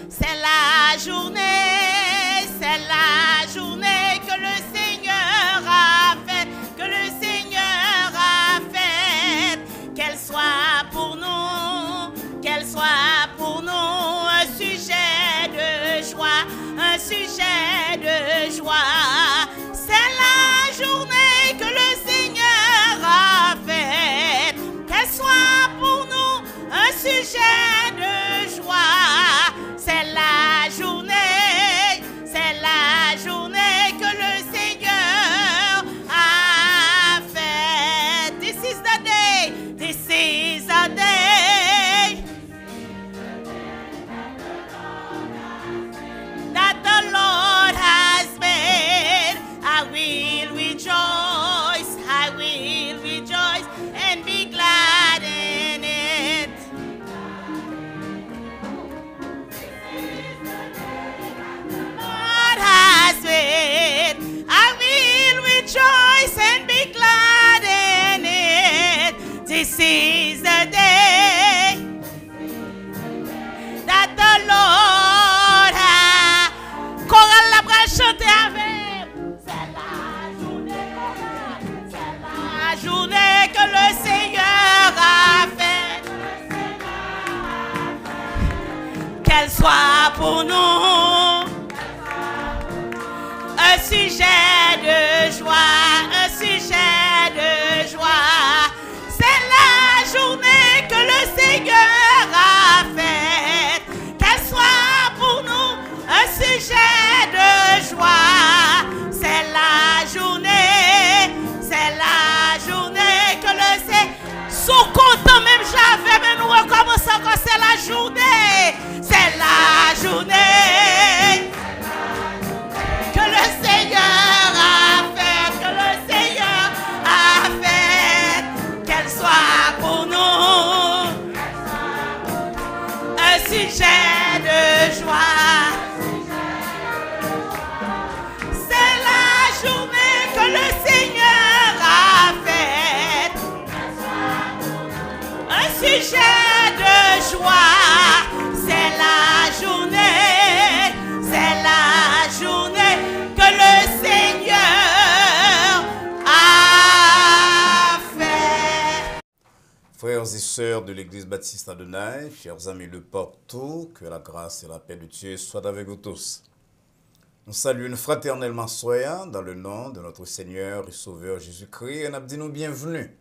C'est la journée que le Seigneur a faite, que le Seigneur a faite. Qu'elle soit pour nous un sujet de joie, un sujet de joie. C'est la journée que le Seigneur a faite. Qu'elle soit pour nous un sujet de joie. C'est la journée que le Seigneur a faite. This is the day, this is the day that the Lord has made. I will rejoice and be glad in it. Lord has made. I will rejoice and be glad in it. This is the day that the Lord has. Chorale la bras chanter avec. C'est la journée que le Seigneur a faite. Qu'elle soit pour nous un sujet de joie, un sujet de joie. C'est la journée que le Seigneur a faite. Qu'elle soit pour nous un sujet de joie. C'est la journée que le Seigneur. Sous content même j'avais, mais nous recommençons quand c'est la journée. C'est la journée que le Seigneur a fait, que le Seigneur a fait. Qu'elle soit pour nous un sujet de joie. C'est la journée que le Seigneur a faite. Un sujet de joie. C'est la journée que le Seigneur a fait. Frères et sœurs de l'Église baptiste Adonai, chers amis de partout, que la grâce et la paix de Dieu soient avec vous tous. Nous saluons fraternellement soyons dans le nom de notre Seigneur et Sauveur Jésus-Christ et nous disons bienvenue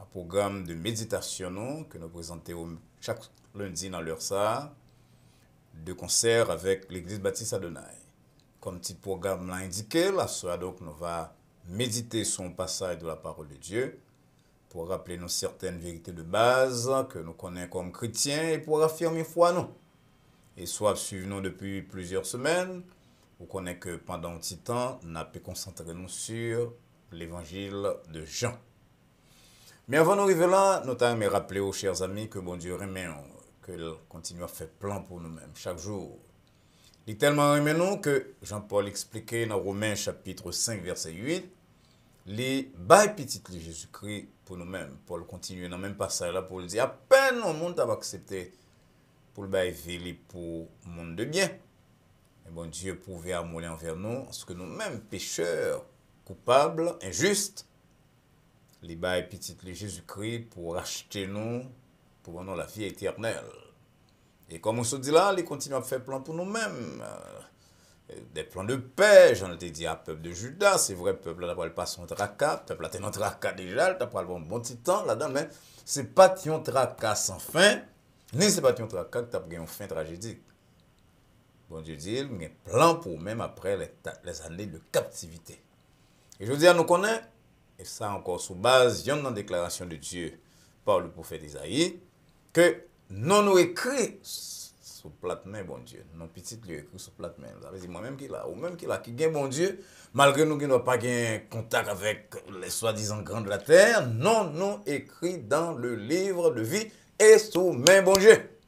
à programme de méditation que nous présentons chaque lundi dans l'heure ça, de concert avec l'Église baptiste Adonai. Comme petit programme l'a indiqué, la soirée donc nous va méditer sur un passage de la parole de Dieu pour rappeler nous certaines vérités de base que nous connaissons comme chrétiens et pour affirmer foi nous. Et soit suivons depuis plusieurs semaines, vous connaissez que pendant un petit temps, nous avons pu concentrer nous sur l'évangile de Jean. Mais avant d'arriver là, nous avons rappelé aux chers amis que bon Dieu remet qu'il continue à faire plan pour nous-mêmes chaque jour. Il est tellement remet nous que Jean-Paul expliquait dans Romains chapitre 5 verset 8, les bails petits de Jésus-Christ pour nous-mêmes. Paul continue dans le même passage là pour le dire, à peine le monde a accepté pour le bail vili pour le monde de bien. Et bon Dieu pouvait amouler envers nous, parce que nous-mêmes pécheurs, coupables, injustes, les bails petits de Jésus-Christ pour racheter nous, pour nous la vie éternelle. Et comme on se dit là, il continue à faire plan pour nous-mêmes. Des plans de paix, j'en ai dit à peuple de Judas, c'est vrai, peuple là, il passe son tracas, peuple là, t'es notre tracas déjà, t'as pas le bon petit temps là-dedans, mais c'est pas ton tracas sans fin, ni c'est pas ton tracas que t'as pris une fin tragédique. Bon Dieu dit, il y a un plan pour même après les années de captivité. Et je veux dire, nous connaissons, et ça encore sous base, il y a une déclaration de Dieu par le prophète Isaïe, que non nous écrit sous plate main, bon Dieu. Non petit lui écrit sous plate main. Ça veut dire moi-même qui là, ou même qui là, qui gagne bon Dieu, malgré nous qui n'avons pas gain contact avec les soi-disant grands de la terre, non nous écrit dans le livre de vie et sous main, bon Dieu.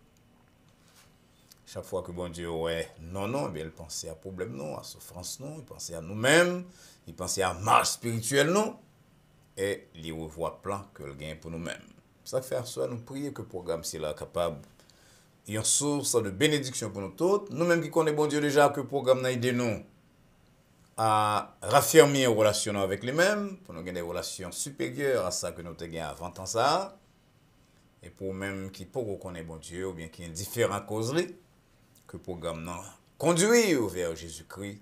Chaque fois que bon Dieu, ouais, non, bien, il pensait à problème, non, à souffrance, non, il pensait à nous-mêmes, il pensait à marche spirituelle, non, et il revoit plan que le gain pour nous-mêmes. Ça fait à soi, nous prier que le programme c'est là capable une source de bénédiction pour nous tous. Nous-mêmes qui connaissons bon Dieu déjà que le programme n'a aidé nous à raffermir une relation avec lui-même, pour nous gagner des relations supérieures à ça que nous avons gagné avant tant ça. Et pour même qui pour connaître bon Dieu, ou bien qui ont différentes causes, que le programme n'a conduit vers Jésus-Christ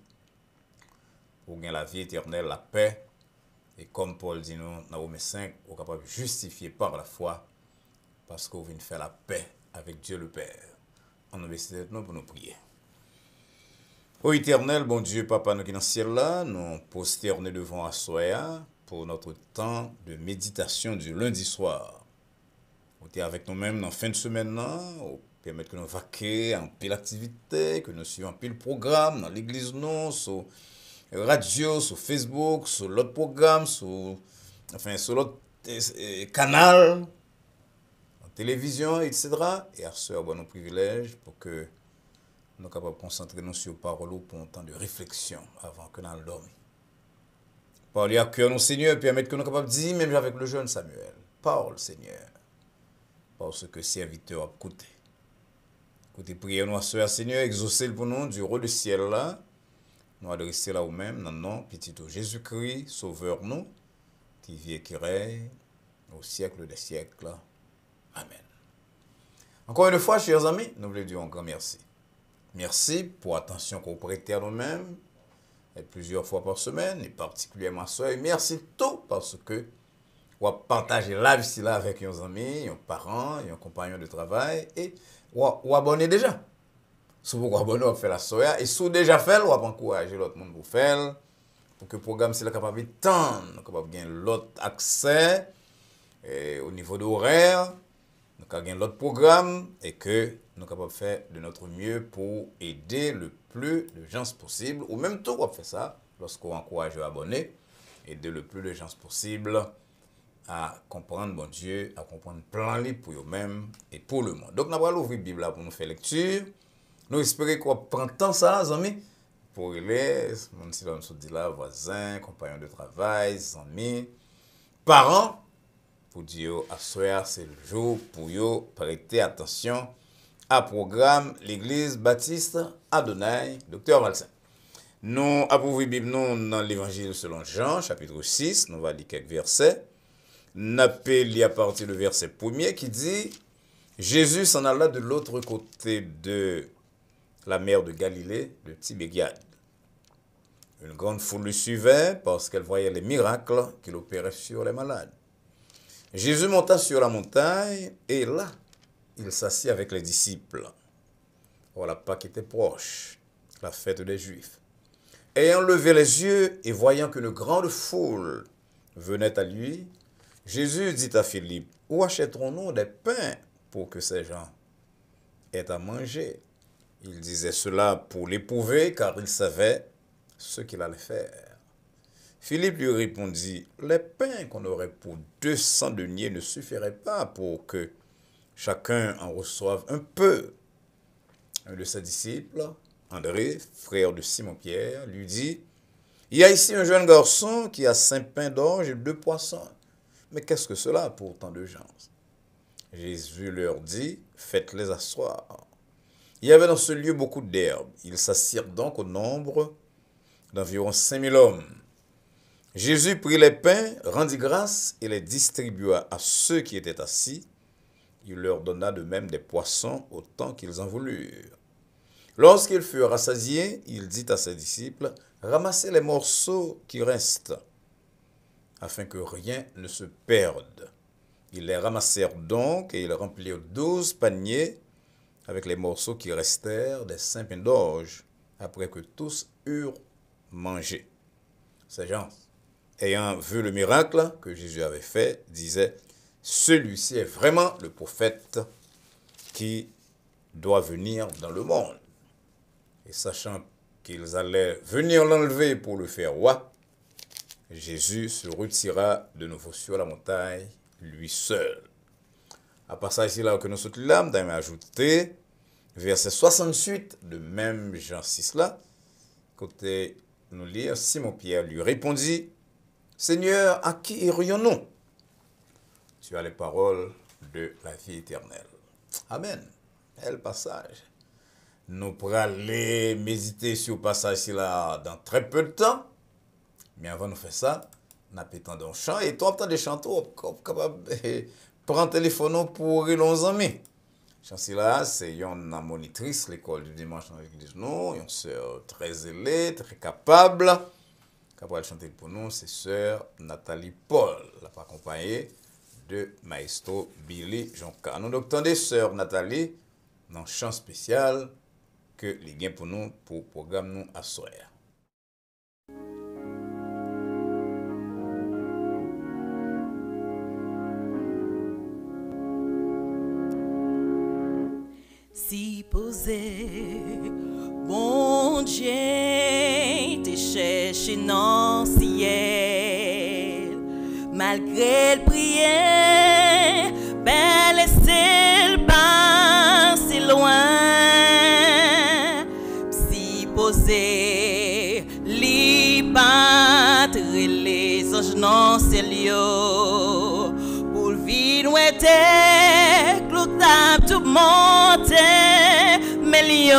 pour gagner la vie éternelle, la paix. Et comme Paul dit nous, dans Romains 5, on est capable de justifier par la foi parce qu'on vient faire la paix avec Dieu le Père. On investit nous pour nous prier. Ô éternel, bon Dieu, Papa, nous qui dans le ciel là, nous posternons devant Assoya pour notre temps de méditation du lundi soir. On est avec nous-mêmes dans la fin de semaine là, on permet que nous vaquer en pile activité, que nous suivons en pile programme dans l'église non, sur radio, sur Facebook, sur l'autre programme, sur l'autre canal, en télévision, etc. Et à ce bon privilège pour que nous sommes capables de concentrer nous sur parole pour un temps de réflexion avant que nous dormions. Parler à cœur, nous, Seigneur, permettre que nous sommes capables de dire, même avec le jeune Samuel, parle, Seigneur, parce que serviteur a écouté. Écoutez, priez nous à ce Seigneur, exaucez pour nous du rôle du ciel là. Nous adresser là ou même dans le nom petit Jésus-Christ, sauveur nous, qui vit et qui règne au siècle des siècles. Amen. Encore une fois, chers amis, nous voulons dire un grand merci. Merci pour l'attention qu'on prête à nous-mêmes, et plusieurs fois par semaine, et particulièrement ça. Et merci tout parce que vous partagez la vie là avec vos amis, vos parents, vos compagnons de travail, et vous abonnez déjà. Si vous abonnez, vous faites la soya. Et si vous déjà fait, vous encourager l'autre monde pour faire. Pour que le programme soit capable de tendre, capable de gagner l'autre accès au niveau d'horaire, nous avons gagné l'autre programme et que nous sommes capables de faire de notre mieux pour aider le plus de gens possible. Ou même tout, on fait ça lorsqu'on encourage à abonner, aider le plus de gens possible à comprendre bon Dieu, à comprendre le plan libre pour eux-mêmes et pour le monde. Donc, nous allons ouvrir la Bible pour nous faire lecture. Nous espérons qu'on prend temps ça, les amis, pour les voisins, compagnons de travail, amis, parents, pour dire à soir, c'est le jour pour vous prêter attention à programme l'Église Baptiste Adonai, Dr. Malsain. Nous avons ouvert la Bible dans l'Évangile selon Jean, chapitre 6, nous allons lire quelques versets. Nous allons à partir du verset 1er qui dit Jésus s'en alla de l'autre côté de la mer de Galilée, de Tibériade. Une grande foule le suivait parce qu'elle voyait les miracles qu'il opérait sur les malades. Jésus monta sur la montagne et là, il s'assit avec les disciples. Or, la Pâque était proche, la fête des Juifs. Ayant levé les yeux et voyant qu'une grande foule venait à lui, Jésus dit à Philippe, « Où achèterons-nous des pains pour que ces gens aient à manger ?» Il disait cela pour l'éprouver, car il savait ce qu'il allait faire. Philippe lui répondit, « Les pains qu'on aurait pour 200 deniers ne suffiraient pas pour que chacun en reçoive un peu. » Un de ses disciples, André, frère de Simon-Pierre, lui dit, « Il y a ici un jeune garçon qui a 5 pains d'orge et 2 poissons. Mais qu'est-ce que cela pour tant de gens? » Jésus leur dit, « Faites-les asseoir. » Il y avait dans ce lieu beaucoup d'herbes. Ils s'assirent donc au nombre d'environ 5000 hommes. Jésus prit les pains, rendit grâce et les distribua à ceux qui étaient assis. Il leur donna de même des poissons autant qu'ils en voulurent. Lorsqu'ils furent rassasiés, il dit à ses disciples, « Ramassez les morceaux qui restent, afin que rien ne se perde. » Ils les ramassèrent donc et ils remplirent 12 paniers avec les morceaux qui restèrent des 5 pains d'orge, après que tous eurent mangé. Ces gens, ayant vu le miracle que Jésus avait fait, disaient, « Celui-ci est vraiment le prophète qui doit venir dans le monde. » Et sachant qu'ils allaient venir l'enlever pour le faire roi, Jésus se retira de nouveau sur la montagne, lui seul. À part ça, ici, là, que nous sommes là, nous avons ajouté verset 68 de même Jean 6 là, côté nous lire, Simon-Pierre lui répondit, « Seigneur, à qui irions-nous? Tu as les paroles de la vie éternelle. » Amen. le passage. Nous pourrons aller méditer sur le passage là dans très peu de temps. Mais avant de faire ça, nous attendons un chant. Et toi, tu as des chanteurs capables de prendre le téléphone pour nos amis. Chancy là, c'est une monitrice l'école du dimanche dans l'église. Nous, une sœur très zélée, très capable. Capable de chanter pour nous, c'est sœur Nathalie Paul, la accompagnée de maestro Billy Jonka. Nous attendons sœur Nathalie dans un chant spécial que les gains pour nous, pour le programme nous à soir. Si posé, bon Dieu, te cherche dans le ciel, malgré le prière, ben laissez le passer loin. Si posé, li battre les anges dans le ciel, pour le vide où était, clou-tap tout monte, million.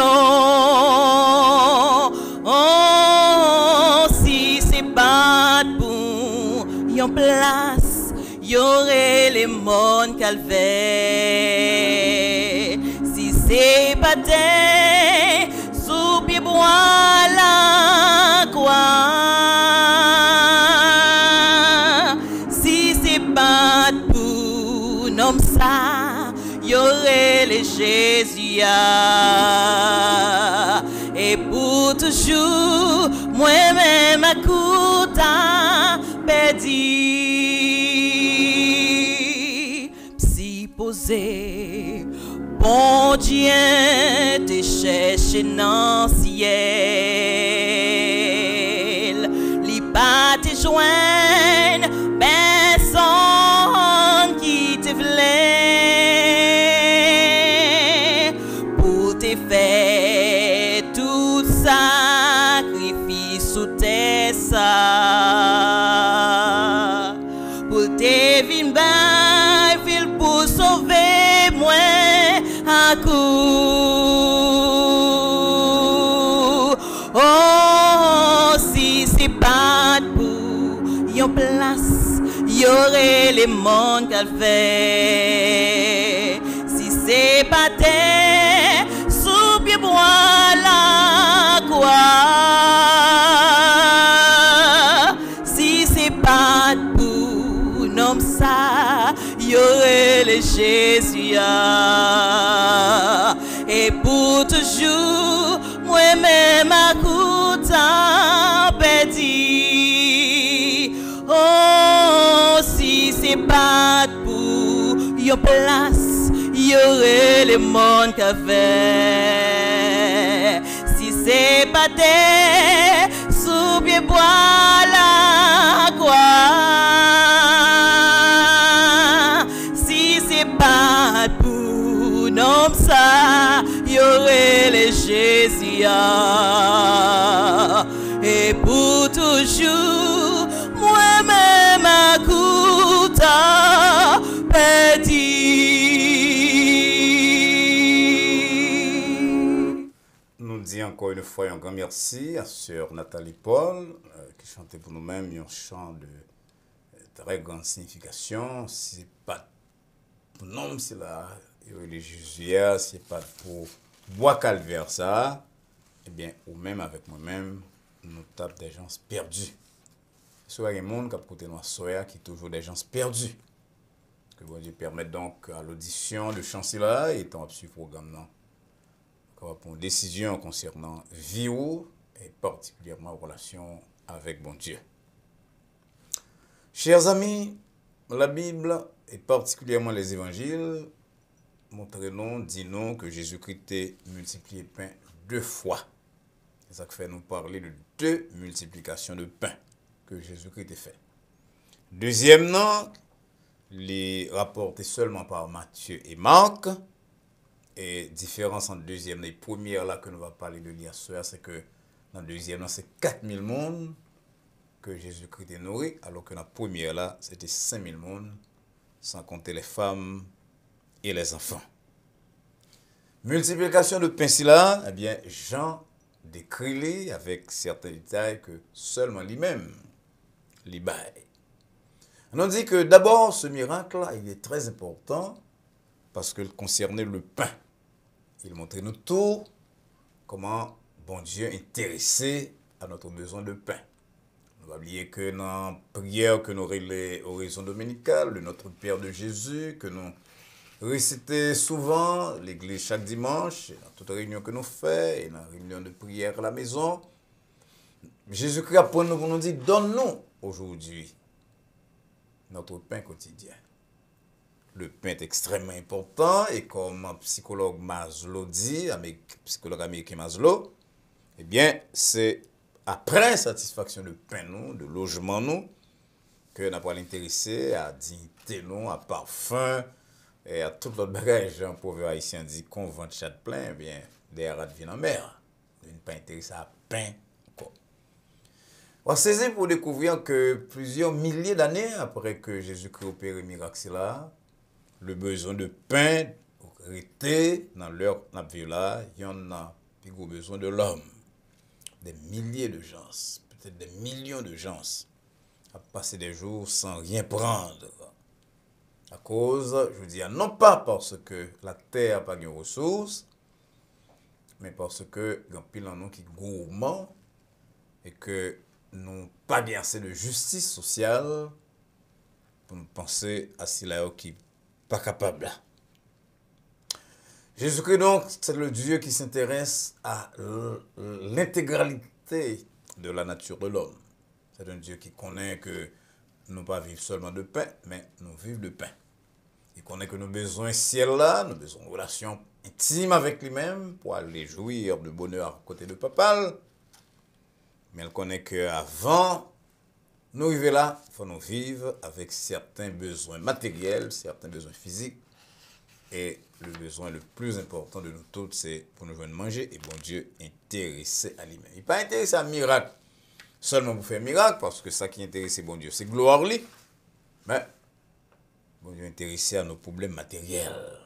Oh, si c'est pas pour yon place, y'aurait les mondes calvaire. Si c'est pas des sous pied bois la quoi. Si c'est pas pour nom ça, y'aurait les Jésus. Et pour toujours, moi-même à couta perdu. Si posé, bon Dieu te cherche dans le ciel, li pas te joindre, personne qui te voulait, pour te faire tout sacrifice sous tes ça, pour te vivre pour sauver moi à coup. Oh, si c'est pas pour yon place, y'aurait les mondes qu'elle fait. Si c'est pas terre, sous pied bois la quoi. Si c'est pas pour nom ça, y'aurait les Jésus. Et pour toujours, moi-même à couta perdu. Oh, si c'est pas pour yon place, y'aurait le monde qu'à faire. Si c'est pas terre, sous pied bois la quoi. Si c'est pas pour nom ça, y'aurait le Jésus. Et pour toujours, moi-même à couta perdu. Nous disons encore une fois un grand merci à sœur Nathalie Paul qui chantait pour nous-mêmes un chant de très grande signification. C'est pas pour nous, c'est la religieux, c'est pas pour bois calvaire ça. Eh bien, ou même avec moi-même, nous tapons des gens perdus. Soit les gens qui ont côté nous soya qui toujours des gens perdus. Que bon Dieu permette donc à l'audition de chancelier étant sur le programme là. Pour une décision concernant vie et particulièrement en relation avec bon Dieu. Chers amis, la Bible et particulièrement les évangiles montrent-nous, disent-nous que Jésus-Christ a multiplié le pain 2 fois. C'est ça qui fait nous parler de 2 multiplications de pain que Jésus-Christ a fait. Deuxièmement, les rapportés seulement par Matthieu et Marc. Et différence entre deuxième et première là que nous allons parler de l'hier, c'est que dans le deuxième là, c'est 4000 monde que Jésus-Christ a nourri, alors que dans la première là, c'était 5000 monde, sans compter les femmes et les enfants. Multiplication de pain si là, eh bien, Jean décrit avec certains détails que seulement lui-même l'y baille. On dit que d'abord, ce miracle-là, il est très important parce qu'il concernait le pain. Il montrait nous tout comment bon Dieu est intéressé à notre besoin de pain. On va oublier que dans la prière que nous relais Horizon dominical, de notre Père de Jésus, que nous récitons souvent l'église chaque dimanche, dans toute réunion que nous faisons, et dans la réunion de prière à la maison, Jésus-Christ apprend nous pour nous dire, donne-nous aujourd'hui notre pain quotidien. Le pain est extrêmement important et comme un psychologue Maslow dit, psychologue américain Maslow, eh bien, c'est après satisfaction de pain, nous, de logement, nous, que nous avons intéressé à dignité, nous, à parfum et à tout l'autre bagage. Un pauvre haïtien dit qu'on vend de chat plein, eh bien, derrière, vient en mer. Nous ne pas intéressé à pain. On saisit pour découvrir que plusieurs milliers d'années après que Jésus-Christ opère le miracle là, le besoin de pain était dans leur vie là, il y en a plus gros besoin de l'homme. Des milliers de gens, peut-être des millions de gens, à passer des jours sans rien prendre. À cause, je veux dire, non pas parce que la terre n'a pas de ressources, mais parce que il y a pile en nous qui gourmand et que nous n'avons pas bien assez de justice sociale pour nous penser à cela qui n'est pas capable. Jésus-Christ, donc, c'est le Dieu qui s'intéresse à l'intégralité de la nature de l'homme. C'est un Dieu qui connaît que nous ne pas vivre seulement de pain, mais nous vivons de pain. Il connaît que nos besoins ciel-là, nos besoins de relations intimes avec lui-même pour aller jouir de bonheur à côté de papa. Mais il connaît qu'avant nous arriver là, il faut nous vivre avec certains besoins matériels, certains besoins physiques. Et le besoin le plus important de nous tous, c'est pour nous joindre manger. Et bon Dieu intéressé à lui-même. Il n'est pas intéressé à un miracle seulement pour faire un miracle, parce que ça qui intéresse bon Dieu, c'est gloire lui. Mais bon Dieu est intéressé à nos problèmes matériels.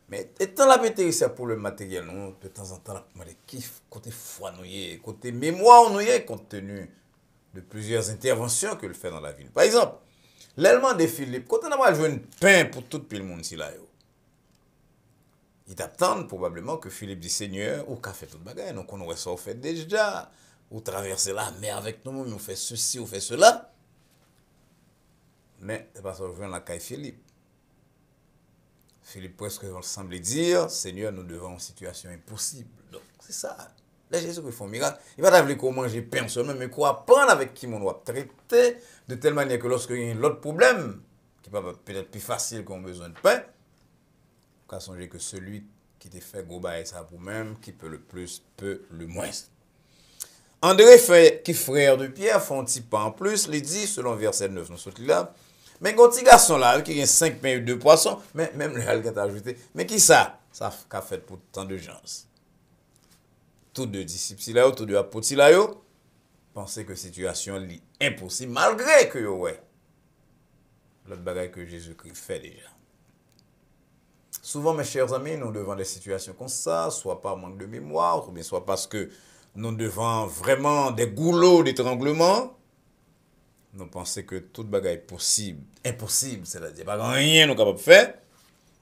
Mais étant là intéressé à problèmes matériels, nous, de temps en temps, on a des kiffs, côté foi, côté mémoire, compte tenu de plusieurs interventions que le fait dans la vie. Par exemple, l'allemand de Philippe, quand on a joué un pain pour tout le monde ici là, il t'attend probablement que Philippe dit Seigneur, ou qu'a fait toute bagaille, donc on aurait ça fait déjà, ou traverser la mer avec nous, on fait ceci, ou fait cela. Mais c'est pas ça que je la caille Philippe. Philippe presque semble dire Seigneur, nous devons une situation impossible. Donc c'est ça. Là, Jésus qui fait un miracle. Il va t'appeler qu'on manger pain seulement, mais qu'on apprendre avec qui on doit traiter, de telle manière que lorsqu'il y a l'autre problème, qui peut peut-être plus facile qu'on a besoin de pain, on peut songer que celui qui te fait gros bail ça pour même, qui peut le plus, peut le moins. André, qui frère de Pierre, font un petit pas en plus, il dit, selon verset 9, nous sommes là, mais quand petit garçon là, qui a 5 pains et 2 poissons, mais même le hal qui a ajouté, mais qui ça? Ça a fait pour tant de gens. Tous deux disciples, tous deux apôtres, pensaient que la situation est impossible, malgré que, ouais, l'autre bagaille que Jésus-Christ fait déjà. Souvent, mes chers amis, nous devant des situations comme ça, soit par manque de mémoire, ou bien soit parce que nous devant vraiment des goulots d'étranglement, nous pensons que toute bagaille est possible. Impossible, c'est-à-dire pas rien nous capable de faire.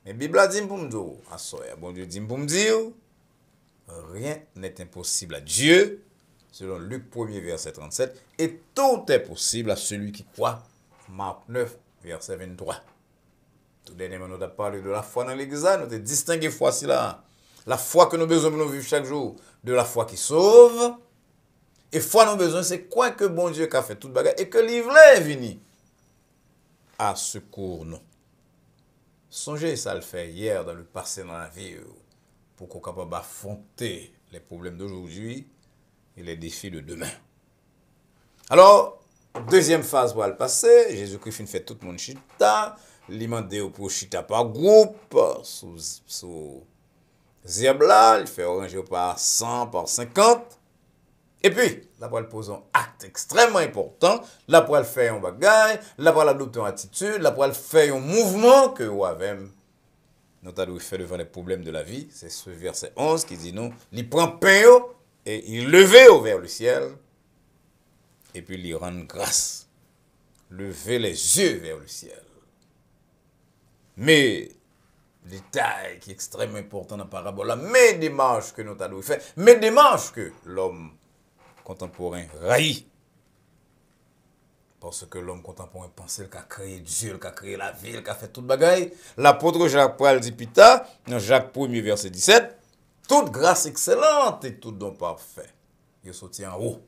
Mais la Bible a dit pour me dire, bon Dieu dit pour me dire, rien n'est impossible à Dieu, selon Luc 1er, verset 37, et tout est possible à celui qui croit. Marc 9, verset 23. Tout dernièrement, nous avons parlé de la foi dans l'église, nous avons distingué foi si là. La foi que nous avons besoin de nous vivre chaque jour, de la foi qui sauve. Et foi, nous avons besoin, c'est quoi que bon Dieu a fait toute bagarre et que l'ivre est venu à secours nous. Songez, ça le fait hier dans le passé dans la vie, pour qu'on soit capable d'affronter les problèmes d'aujourd'hui et les défis de demain. Alors, deuxième phase pour le passé, Jésus-Christ fait tout le monde chita, il m'a dit pour chita par groupe, sous Zebla, il fait oranger par 100, par 50. Et puis, là, pour poser un acte extrêmement important, là, pour faire un bagage, là, pour adopter une attitude, là, pour faire un mouvement que vous avez nous avons fait devant les problèmes de la vie. C'est ce verset 11 qui dit nous, il prend pain et il levait vers le ciel et puis il rend grâce. Lever les yeux vers le ciel. Mais, détail qui est extrêmement important dans la parabole, là, mes démarches que nous avons fait, mes démarches que l'homme contemporain raillit. Parce que l'homme contemporain pensait qu'il a créé Dieu, qu'il a créé la ville, qu'il a fait toute bagaille. L'apôtre Jacques Paul dit pita, dans Jacques 1er verset 17, toute grâce excellente et tout don parfait. Il sorti en haut.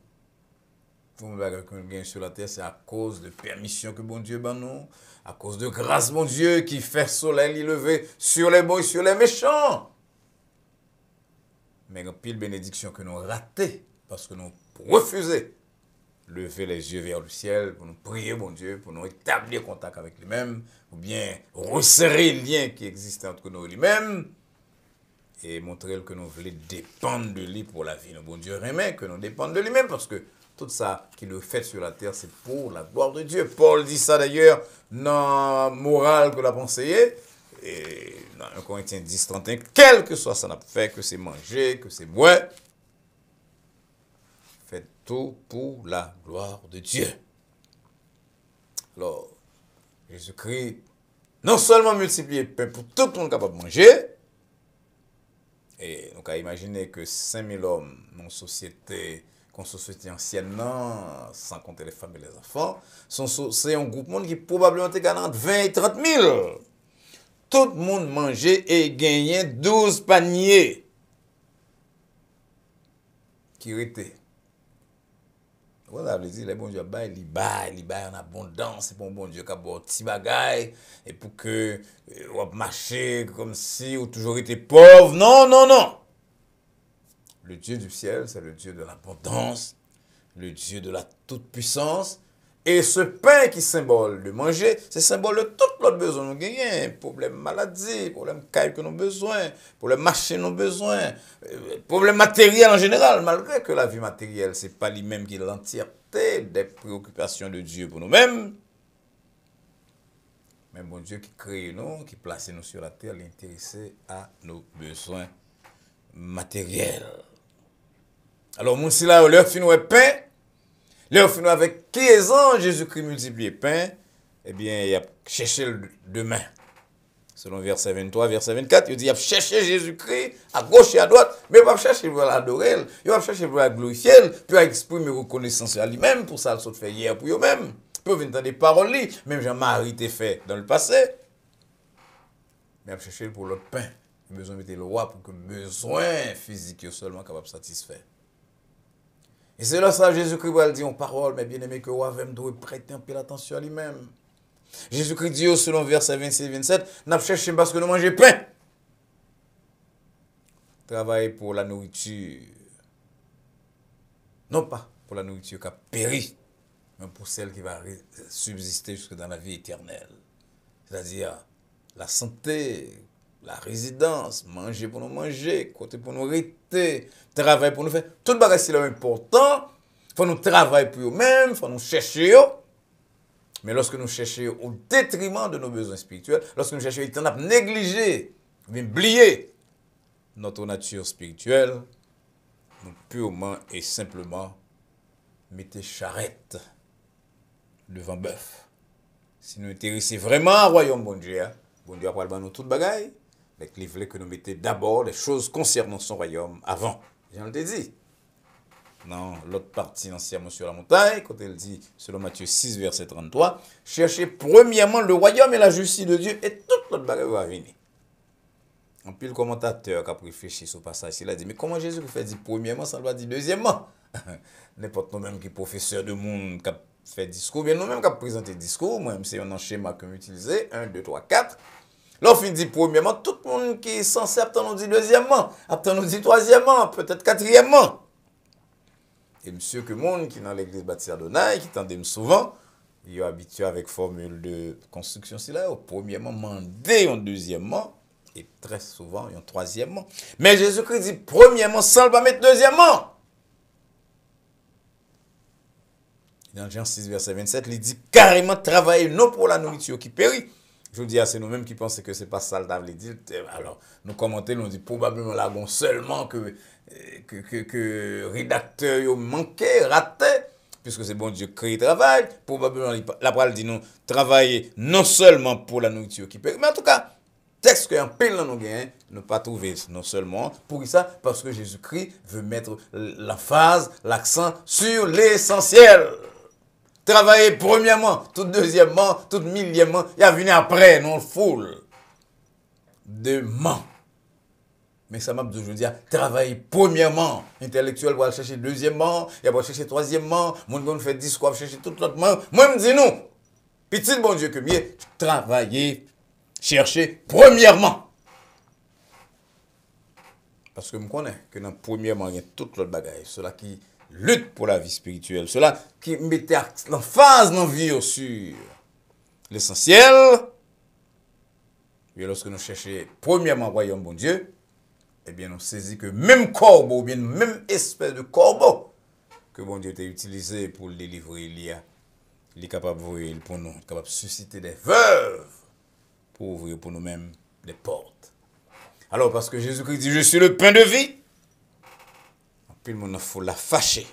Pour me bagarre qu'on gagne sur la terre, c'est à cause de permission que bon Dieu ban nous, à cause de grâce bon Dieu qui fait soleil lever sur les bons et sur les méchants. Mais une pile bénédiction que nous raté parce que nous refusons lever les yeux vers le ciel pour nous prier bon Dieu, pour nous établir contact avec lui-même, ou bien resserrer le lien qui existe entre nous et lui-même, et montrer que nous voulons dépendre de lui pour la vie. Nous, bon Dieu remet que nous dépendons de lui-même parce que tout ça qu'il nous fait sur la terre, c'est pour la gloire de Dieu. Paul dit ça d'ailleurs dans Morale que l'a conseillé, et dans 1 Corinthiens 10, 31, quel que soit ça n'a fait, que c'est manger, que c'est boire, faites tout pour la gloire de Dieu. Alors, Jésus-Christ, non seulement multiplier le pain pour tout le monde capable de manger, et donc à imaginer que 5000 hommes dans une société ancienne, sans compter les femmes et les enfants, c'est un groupe de monde qui probablement était entre 20 et 30 000. Tout le monde mangeait et gagnait 12 paniers. Qui étaient. Voilà, dit, les bon Dieu, il baille en abondance, c'est bon Dieu qui a bon petit bagaille, et pour que on marcher comme si on toujours été pauvre. Non, non, non. Le Dieu du ciel, c'est le Dieu de l'abondance, le Dieu de la toute-puissance. Et ce pain qui symbole de manger, c'est symbole de tout notre besoin. Nous gagnons, problème maladie, problème caille que nous avons besoin, problème marché nous avons besoin, problème matériel en général, malgré que la vie matérielle, ce n'est pas lui-même qui est l'entièreté des préoccupations de Dieu pour nous-mêmes. Mais bon Dieu qui crée nous, qui place nous sur la terre, l'intéressé à nos besoins matériels. Alors, mon si là, leur fin ouais pain, leur fin avec 15 ans, Jésus-Christ multiplie pain, eh bien, il a cherché le demain. Selon verset 23, verset 24, il dit, il a cherché Jésus-Christ à gauche et à droite, mais il va chercher pour l'adorer, il va chercher pour la glorifier, puis exprimer reconnaissance à lui-même, pour ça, il se fait hier pour eux-mêmes. Puis on vient des paroles, même Jean-Marie t'a fait dans le passé. Mais il a cherché pour le pain. Il a besoin de mettre le roi pour que le besoin physique soit seulement capable de satisfaire. Et c'est là ça, Jésus-Christ va le dire en parole, mais bien aimé que roi doit prêter un peu l'attention à lui-même. Jésus-Christ dit, selon verset 26-27, n'a cherché parce que nous mangeons pain. Travailler pour la nourriture. Non pas pour la nourriture qui a péri, mais pour celle qui va subsister jusque dans la vie éternelle. C'est-à-dire la santé, la résidence, manger pour nous manger, côté pour nous rester, travailler pour nous faire. Tout le bagage c'est important. Il faut nous travailler pour nous-mêmes, il faut nous chercher. Mais lorsque nous cherchons au détriment de nos besoins spirituels, lorsque nous cherchons à négliger, oublier notre nature spirituelle, nous purement et simplement mettons charrette devant bœuf. Si nous intéressons vraiment au royaume bon Dieu va nous tout bagaille, mais il voulait que nous mettions d'abord les choses concernant son royaume avant. J'en l'ai dit. Non, l'autre partie anciennement sur la montagne, quand elle dit, selon Matthieu 6, verset 33, cherchez premièrement le royaume et la justice de Dieu, et toute notre bagaille va venir. En plus, le commentateur qui a réfléchi sur ce passage, il a dit, mais comment Jésus fait dire premièrement, ça va dire deuxièmement? N'importe nous-mêmes qui est professeur de monde, qui a fait discours, bien nous-mêmes qui a présenté discours, moi-même c'est un schéma que j'utilise, 1, 2, 3, 4. Lorsqu'on dit premièrement, tout le monde qui est censé attendre nous dit deuxièmement, attendre nous dit troisièmement, peut-être quatrièmement. Et monsieur que monde qui est dans l'église baptiste Adonai, qui tendait souvent, il est habitué avec formule de construction, c'est là, premièrement, mandé en deuxièmement, et très souvent, en troisièmement. Mais Jésus-Christ dit premièrement, sans le pas mettre deuxièmement. Dans Jean 6, verset 27, il dit carrément travailler non pour la nourriture qui périt. Je vous dis, c'est nous-mêmes qui pensons que c'est pas ça le David dit. Alors, nous commentons, nous dit probablement là, bon, seulement que rédacteur yo manqué, raté, puisque c'est bon Dieu qui travaille. Probablement, la parole dit nous travailler non seulement pour la nourriture qui peut, mais en tout cas, texte qu'un pile nous gagne, ne pas trouver non seulement pour ça, parce que Jésus-Christ veut mettre l'emphase, l'accent sur l'essentiel. Travailler premièrement, tout deuxièmement, tout millièmement, il a venu après, non foule. Demain. Mais ça m'a toujours dit, travailler premièrement, intellectuel va chercher deuxièmement, il va chercher troisièmement, mon gars fait discours, va chercher tout l'autre. Moi, je me dis non. Petit bon Dieu que mieux, travailler, chercher premièrement. Parce que je connais que dans premièrement, il y a toute l'autre bagaille, cela qui lutte pour la vie spirituelle, cela qui mettait l'emphase dans la vie sur l'essentiel. Et lorsque nous cherchons premièrement le royaume bon Dieu, eh bien nous saisissons que même corbeau, ou bien même espèce de corbeau que bon Dieu a utilisé pour le délivrer, il est capable d'ouvrir pour nous, il est capable de susciter des veuves pour ouvrir pour nous-mêmes des portes. Alors parce que Jésus-Christ dit, je suis le pain de vie, puis le monde faut la fâcher.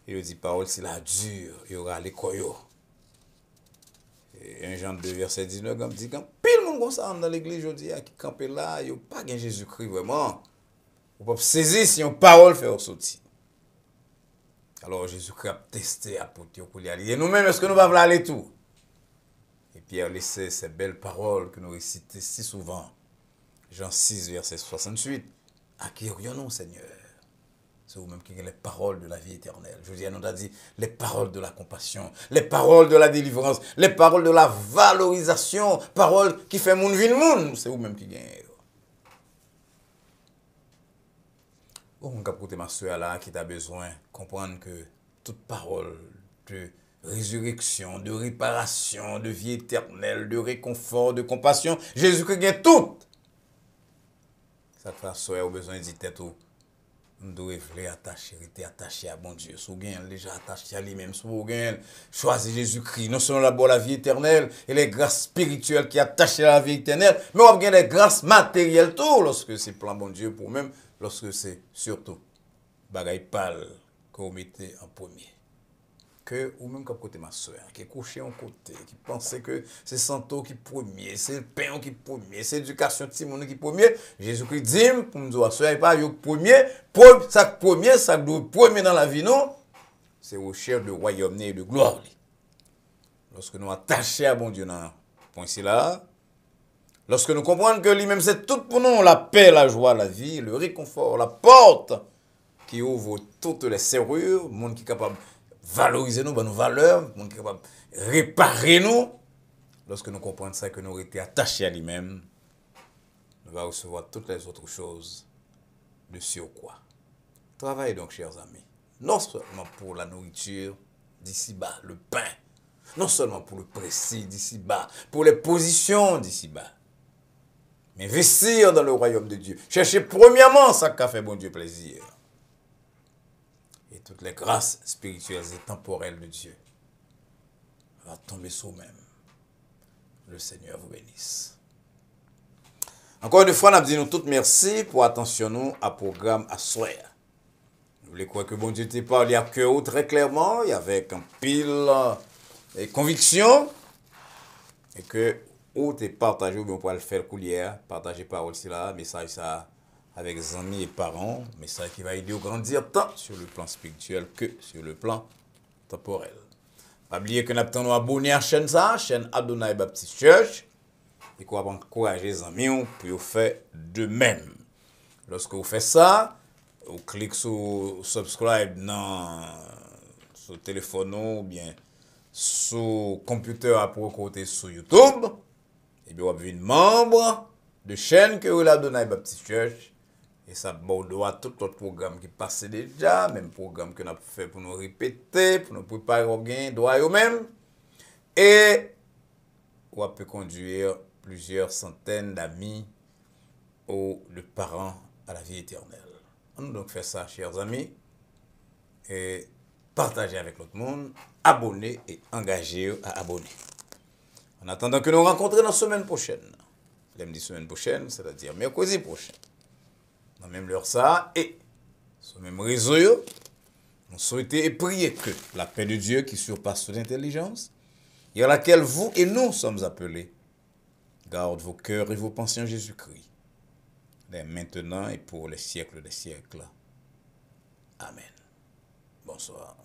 Et il dit, parole, c'est la dure, il y aura les koyo. Et 1 Jean 2, verset 19, comme dit, quand pile le monde comme ça dans l'église aujourd'hui, qui campe là, il n'y a pas de Jésus-Christ vraiment. On peut saisir si une parole fait ressortir. Alors Jésus-Christ a testé, a porté au aller. Et nous-mêmes, est-ce que nous allons aller tout? Et Pierre laissé ces belles paroles que nous récitons si souvent. Jean 6, verset 68. À qui rions-nous, Seigneur? C'est vous-même qui avez les paroles de la vie éternelle. Je vous dis, on a dit les paroles de la compassion, les paroles de la délivrance, les paroles de la valorisation, paroles qui font moun vin moun. C'est vous-même qui gagnez. On va écouter ma soeur là qui a besoin de comprendre que toute parole de résurrection, de réparation, de vie éternelle, de réconfort, de compassion, Jésus-Christ gagne tout. Ça fait soeur au besoin d'y tête tout. Nous devons rester attaché à bon Dieu. Si vous avez déjà attaché à lui-même, si vous avez choisi Jésus-Christ, non seulement la vie éternelle et les grâces spirituelles qui attachent à la vie éternelle, mais vous avez les grâces matérielles tout, lorsque c'est plan bon Dieu pour même, lorsque c'est surtout bagaille pâle que vous mettez en premier. Que ou même comme côté ma soeur, qui est couché en côté, qui pensait que c'est santo qui premier, c'est le pain qui premier, c'est l'éducation de Timon qui premier. Jésus-Christ dit pour nous dire, soeur, pas le premier, ça doit premier dans la vie, non? C'est recherche de royaume et de gloire. Lorsque nous attachons à bon Dieu dans point ici là, lorsque nous comprenons que lui-même c'est tout pour nous, la paix, la joie, la vie, le réconfort, la porte qui ouvre toutes les serrures, le monde qui est capable valoriser nous, nos valeurs, monde qui est capable de réparer nous. Lorsque nous comprenons ça, que nous avons été attachés à lui-même, nous allons recevoir toutes les autres choses de surcroît. Travaillez donc, chers amis, non seulement pour la nourriture d'ici-bas, le pain, non seulement pour le précis d'ici-bas, pour les positions d'ici-bas, mais investir dans le royaume de Dieu. Cherchez premièrement ça qu'a fait bon Dieu plaisir. Et toutes les grâces spirituelles et temporelles de Dieu va tomber sur vous-même. Le Seigneur vous bénisse. Encore une fois, nous disons toutes merci pour attention nous à programme à soir. Vous voulez croire que bon Dieu te parle à cœur très clairement, et avec un pile et conviction, et que ou te partagez ou bien on pourra le faire coulière, partager parole aussi là, message ça avec les amis et parents, message qui va aider à grandir tant sur le plan spirituel que sur le plan temporel. Pas oublier que nous avons abonné à la chaîne ça, chaîne Adonai Baptist Church, et qu'on va encourager les amis pour faire de même. Lorsque vous faites ça, vous cliquez sur subscribe sur le téléphone ou bien sur le computer à pour côté sur YouTube, et bien vous avez une membre de chaîne que vous avez Adonai Baptist Church. Et ça bordeaux tout notre programme qui passait déjà, même programme que nous avons fait pour nous répéter, pour nous préparer au gain, droit au même. Et on peut conduire plusieurs centaines d'amis ou de parents à la vie éternelle. On nous donc fait ça, chers amis, et partagez avec l'autre monde, abonnez et engagez à abonner. En attendant que nous rencontrions la semaine prochaine. Je me dis semaine prochaine, c'est-à-dire mercredi prochain. Dans même l'heure ça, et sur le même réseau, nous souhaitons et prier que la paix de Dieu qui surpasse toute intelligence, et à laquelle vous et nous sommes appelés, garde vos cœurs et vos pensées en Jésus-Christ, dès maintenant et pour les siècles des siècles. Amen. Bonsoir.